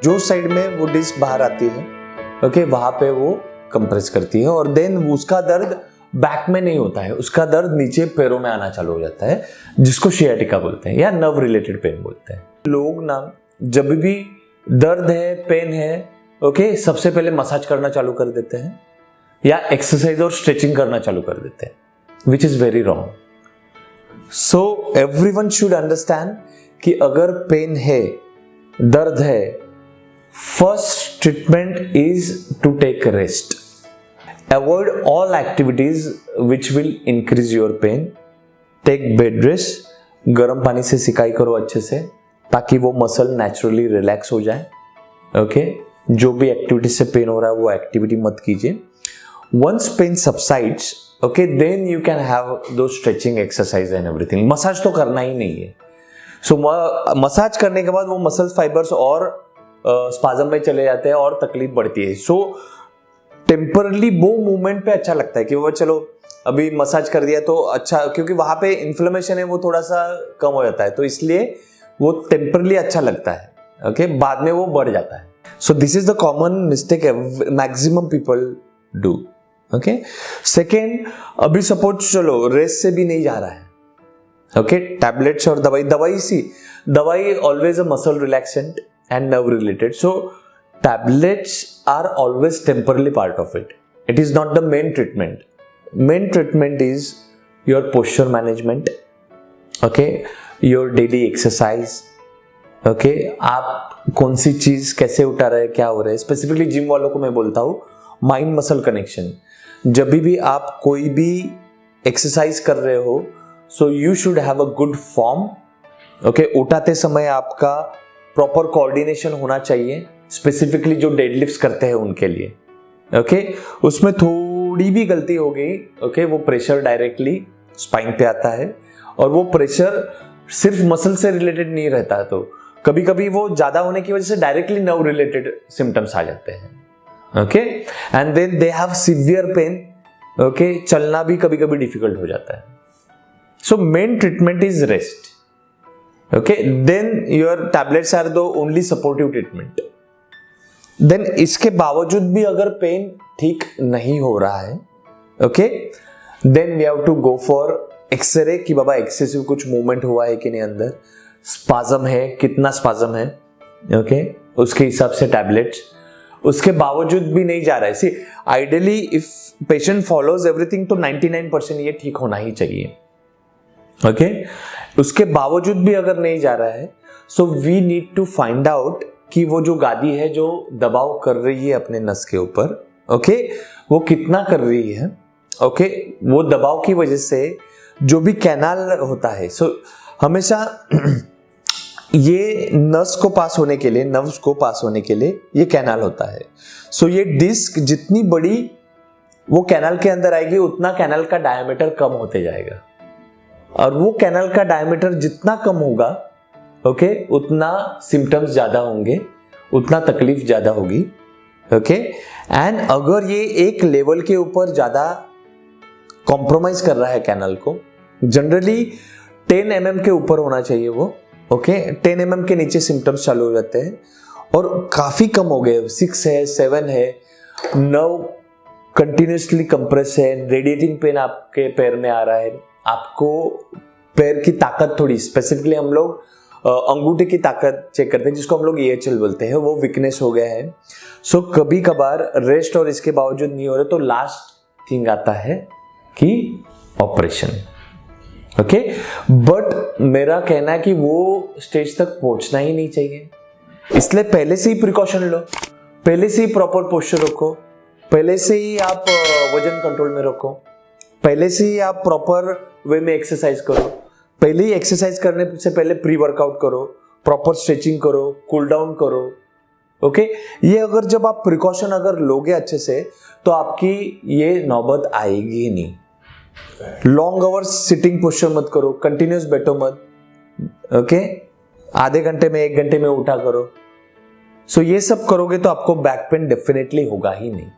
जो साइड में वो डिस्क बाहर आती है, ओके, वहां पे वो कंप्रेस करती है और देन उसका दर्द बैक में नहीं होता है, उसका दर्द नीचे पैरों में आना चालू हो जाता है, जिसको शियाटिका बोलते हैं या नर्व रिलेटेड पेन बोलते हैं। लोग ना जब भी दर्द है, पेन है, ओके, सबसे पहले मसाज करना चालू कर देते हैं या एक्सरसाइज और स्ट्रेचिंग करना चालू कर देते हैं, which is very wrong. So everyone should understand कि अगर पेन है, दर्द है, first treatment is to take rest. Avoid all activities which will increase your pain. Take bed rest, गर्म पानी से सिकाई करो अच्छे से ताकि वो मसल नेचुरली रिलैक्स हो जाए, ओके। जो भी एक्टिविटी से पेन हो रहा है वो एक्टिविटी मत कीजिए। Once pain subsides, okay, then you can have दो stretching exercise and everything. Massage तो करना ही नहीं है। सो मसाज करने के बाद वो मसल फाइबर्स और स्पाज्म में चले जाते हैं और तकलीफ बढ़ती है। सो टेम्परली वो मूवमेंट पे अच्छा लगता है कि वो चलो अभी मसाज कर दिया तो अच्छा, क्योंकि वहां पे इन्फ्लेमेशन है वो थोड़ा सा कम हो जाता है, तो इसलिए वो टेम्परली अच्छा लगता है, ओके, बाद में वो बढ़ जाता है। So this is the common mistake maximum people do, okay. Second, अभी सपोज चलो रेस्ट से भी नहीं जा रहा है, ओके, टैबलेट्स और दवाई always a muscle relaxant and nerve related, so tablets are always temporarily part of it, it is not the main treatment. Main treatment is your posture management, okay, your daily exercise, okay, आप कौन सी चीज कैसे उठा रहे हैं, क्या हो रहा है। स्पेसिफिकली जिम वालों को मैं बोलता हूँ माइंड मसल कनेक्शन। जब भी आप कोई भी एक्सरसाइज कर रहे हो, so you should have a good form, okay. उठाते समय आपका प्रॉपर कोऑर्डिनेशन होना चाहिए, स्पेसिफिकली जो डेडलिफ्ट्स करते हैं उनके लिए, ओके। उसमें थोड़ी भी गलती हो गई, ओके, वो प्रेशर डायरेक्टली स्पाइन पे आता है और वो प्रेशर सिर्फ मसल से रिलेटेड नहीं रहता, तो कभी कभी वो ज्यादा होने की वजह से डायरेक्टली नर्व रिलेटेड सिम्टम्स आ जाते हैं, okay. And then they have severe pain, okay, चलना भी कभी कभी डिफिकल्ट हो जाता है। So main treatment is rest, okay, then your tablets are the only supportive treatment. Then इसके बावजूद भी अगर पेन ठीक नहीं हो रहा है, okay, then we have to go for x-ray कि बाबा एक्सेसिव कुछ मूवमेंट हुआ है कि नहीं, अंदर स्पाज्म है, कितना स्पाज्म है, ओके, उसके हिसाब से टैबलेट्स। उसके बावजूद भी नहीं जा रहा है, see ideally if patient follows everything तो 99% ये ठीक होना ही चाहिए, ओके। उसके बावजूद भी अगर नहीं जा रहा है, so we need to find out कि वो जो गादी है जो दबाव कर रही है अपने नस के ऊपर, ओके, वो कितना कर रही है, ओके। वो दबाव की वजह से जो भी कैनाल होता है, सो हमेशा ये नस को पास होने के लिए, नर्व्स को पास होने के लिए ये कैनाल होता है। सो ये डिस्क जितनी बड़ी वो कैनाल के अंदर आएगी, उतना कैनाल का डायमीटर कम होते जाएगा, और वो कैनाल का डायमीटर जितना कम होगा, ओके, उतना सिम्टम्स ज्यादा होंगे, उतना तकलीफ ज्यादा होगी, ओके। एंड अगर ये एक लेवल के ऊपर ज्यादा कॉम्प्रोमाइज कर रहा है कैनाल को, जनरली 10 mm के ऊपर होना चाहिए वो, ओके। 10 mm के नीचे सिम्टम्स चालू हो जाते हैं और काफी कम हो गए, 6 है, 7 है, नर्व कंटिन्यूसली कंप्रेस है, रेडिएटिंग पेन आपके पैर में आ रहा है, आपको पैर की ताकत थोड़ी, स्पेसिफिकली हम लोग अंगूठे की ताकत चेक करते हैं जिसको हम लोग EHL बोलते हैं, वो वीकनेस हो गया है। सो कभी कभार रेस्ट और इसके बावजूद नहीं हो रहे तो लास्ट थिंग आता है कि ऑपरेशन, ओके। बट मेरा कहना है कि वो स्टेज तक पहुंचना ही नहीं चाहिए, इसलिए पहले से ही प्रिकॉशन लो, पहले से ही प्रॉपर पोस्चर रखो, पहले से ही आप वजन कंट्रोल में रखो, पहले से ही आप प्रॉपर वे में एक्सरसाइज करो, पहले ही एक्सरसाइज करने से पहले प्री वर्कआउट करो, प्रॉपर स्ट्रेचिंग करो, कूल डाउन करो, ओके। ये अगर जब आप प्रिकॉशन अगर लोगे अच्छे से तो आपकी ये नौबत आएगी ही नहीं। लॉन्ग आवर्स सिटिंग पोस्चर मत करो, कंटिन्यूस बैठो मत, ओके। आधे घंटे में 1 घंटे में उठा करो। सो ये सब करोगे तो आपको बैक पेन डेफिनेटली होगा ही नहीं।